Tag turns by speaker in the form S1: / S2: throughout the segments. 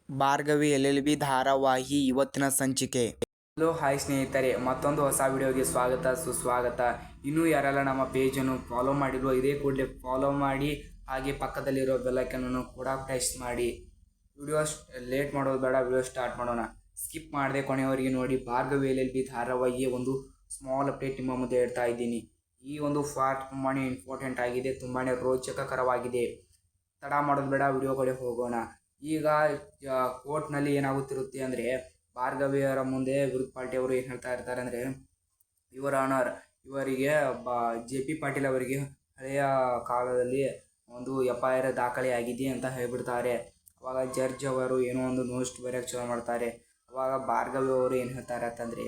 S1: Bhargavi LLB ಧಾರಾವಾಹಿ ಇವತ್ತಿನ ಸಂಚಿಕೆ.
S2: ಹಲೋ ಹಾಯ್ ಸ್ನೇಹಿತರೆ, ಮತ್ತೊಂದು ಹೊಸ ವಿಡಿಯೋಗೆ ಸ್ವಾಗತ ಸುಸ್ವಾಗತ. ಇನ್ನೂ ಯಾರೆಲ್ಲ ನಮ್ಮ ಪೇಜನ್ನು ಫಾಲೋ ಮಾಡಿಲ್ವೋ ಇದೇ ಕೂಡಲೇ ಫಾಲೋ ಮಾಡಿ, ಹಾಗೆ ಪಕ್ಕದಲ್ಲಿರೋ ಬೆಲ್ಲೈಕನನ್ನು ಕೂಡ ಪ್ರೆಸ್ ಮಾಡಿ. ವಿಡಿಯೋ ಲೇಟ್ ಮಾಡೋದು ಬೇಡ, ವಿಡಿಯೋ ಸ್ಟಾರ್ಟ್ ಮಾಡೋಣ. ಸ್ಕಿಪ್ ಮಾಡದೆ ಕೊನೆಯವರೆಗೆ ನೋಡಿ. ಭಾರ್ಗವಿ LLB ಧಾರಾವಾಹಿಯ ಒಂದು ಸ್ಮಾಲ್ ಅಪ್ಡೇಟ್ ನಿಮ್ಮ ಮುಂದೆ ಹೇಳ್ತಾ ಇದ್ದೀನಿ. ಈ ಒಂದು ಪಾರ್ಟ್ ತುಂಬಾ ಇಂಪಾರ್ಟೆಂಟ್ ಆಗಿದೆ, ತುಂಬಾ ರೋಚಕಕರವಾಗಿದೆ. ತಡ ಮಾಡೋದು ಬೇಡ, ವಿಡಿಯೋ ಕಡೆ ಹೋಗೋಣ. ಈಗ ಕೋರ್ಟ್ನಲ್ಲಿ ಏನಾಗುತ್ತಿರುತ್ತೆ ಅಂದರೆ, ಭಾರ್ಗವಿಯವರ ಮುಂದೆ ವಿರುದ್ಧ ಪಾರ್ಟಿಯವರು ಏನು ಹೇಳ್ತಾ ಇರ್ತಾರೆ ಅಂದರೆ, ಯುವರ್ ಆನರ್, ಇವರಿಗೆ JP ಪಾಟೀಲ್ ಅವರಿಗೆ ಹಳೆಯ ಕಾಲದಲ್ಲಿ ಒಂದು FIR ದಾಖಲೆ ಆಗಿದೆ ಅಂತ ಹೇಳ್ಬಿಡ್ತಾರೆ. ಅವಾಗ ಜಡ್ಜ್ ಅವರು ಏನೋ ಒಂದು ನೋಸ್ಟ್ ಬರೆಯೋಕ್ಕೆ ಚಲೋ ಮಾಡ್ತಾರೆ. ಅವಾಗ ಭಾರ್ಗವಿ ಅವರು ಏನು ಹೇಳ್ತಾರೆ ಅಂತಂದರೆ,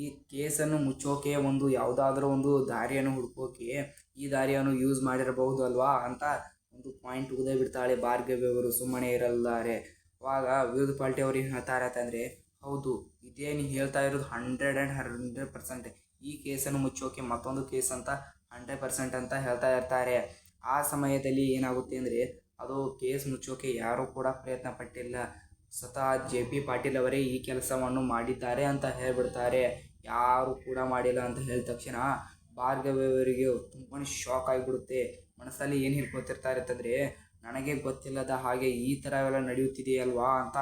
S2: ಈ ಕೇಸನ್ನು ಮುಚ್ಚೋಕೆ ಒಂದು ಯಾವುದಾದ್ರೂ ಒಂದು ದಾರಿಯನ್ನು ಹುಡುಕೋಕೆ ಈ ದಾರಿಯನ್ನು ಯೂಸ್ ಮಾಡಿರಬಹುದು ಅಲ್ವಾ ಅಂತ ಒಂದು ಪಾಯಿಂಟ್ ಉಗದೇ ಬಿಡ್ತಾಳೆ ಭಾರ್ಗವಿ ಅವರು. ಸುಮ್ಮನೆ ಇರಲ್ಲಾರೆ. ಅವಾಗ ವಿರುದ್ಧ ಪಾರ್ಟಿ ಅವ್ರು ಏನು ಹೇಳ್ತಾರೆ ಅಂತಂದರೆ, ಹೌದು, ಇದೇ ನೀವು ಹೇಳ್ತಾ ಇರೋದು 100% ಈ ಕೇಸನ್ನು ಮುಚ್ಚೋಕೆ ಮತ್ತೊಂದು ಕೇಸ್ ಅಂತ 100% ಅಂತ ಹೇಳ್ತಾ ಇರ್ತಾರೆ. ಆ ಸಮಯದಲ್ಲಿ ಏನಾಗುತ್ತೆ ಅಂದರೆ, ಅದು ಕೇಸ್ ಮುಚ್ಚೋಕೆ ಯಾರೂ ಕೂಡ ಪ್ರಯತ್ನ ಪಟ್ಟಿಲ್ಲ, ಸ್ವತಃ JP ಪಾಟೀಲ್ ಅವರೇ ಈ ಕೆಲಸವನ್ನು ಮಾಡಿದ್ದಾರೆ ಅಂತ ಹೇಳ್ಬಿಡ್ತಾರೆ. ಯಾರು ಕೂಡ ಮಾಡಿಲ್ಲ ಅಂತ ಹೇಳಿದ ತಕ್ಷಣ ಭಾರ್ಗವಿ ಅವರಿಗೆ ತುಂಬಾ ಶಾಕ್ ಆಗಿಬಿಡುತ್ತೆ. ಮನಸ್ಸಲ್ಲಿ ಏನು ಹಿಡ್ಕೊತಿರ್ತಾರೆ ಅಂತಂದರೆ, ನನಗೆ ಗೊತ್ತಿಲ್ಲದ ಹಾಗೆ ಈ ಥರವೆಲ್ಲ ನಡೆಯುತ್ತಿದೆಯಲ್ವಾ ಅಂತ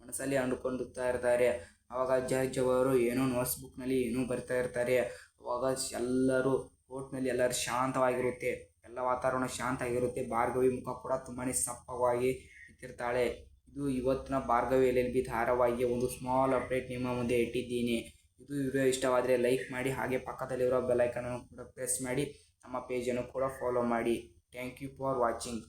S2: ಮನಸ್ಸಲ್ಲಿ ಅಂದುಕೊಂಡುತ್ತಾ ಇರ್ತಾರೆ. ಆವಾಗ ಜಡ್ಜ್ ಅವರು ಏನೋ ನೋಟ್ಸ್ ಬುಕ್ನಲ್ಲಿ ಏನೋ ಬರ್ತಾ ಇರ್ತಾರೆ. ಅವಾಗ ಎಲ್ಲರೂ ಕೋರ್ಟ್ನಲ್ಲಿ ಎಲ್ಲರೂ ಶಾಂತವಾಗಿರುತ್ತೆ, ಎಲ್ಲ ವಾತಾವರಣ ಶಾಂತ ಆಗಿರುತ್ತೆ. ಭಾರ್ಗವಿ ಮುಖ ಕೂಡ ತುಂಬಾ ಸಪ್ಪವಾಗಿ ನಿಂತಿರ್ತಾಳೆ. ಇದು ಇವತ್ತಿನ ಭಾರ್ಗವಿ LLB ಧಾರಾವಾಹಿಯ ಒಂದು ಸ್ಮಾಲ್ ಅಪ್ಡೇಟ್ ನಿಮ್ಮ ಮುಂದೆ ಇಟ್ಟಿದ್ದೀನಿ. ಇದು ವಿಡಿಯೋ ಇಷ್ಟವಾದರೆ ಲೈಕ್ ಮಾಡಿ, ಹಾಗೆ ಪಕ್ಕದಲ್ಲಿರೋ ಬೆಲ್ಲೈಕನನ್ನು ಕೂಡ ಪ್ರೆಸ್ ಮಾಡಿ, ನಮ್ಮ ಪೇಜನ್ನು ಕೂಡ ಫಾಲೋ ಮಾಡಿ. Thank you for watching.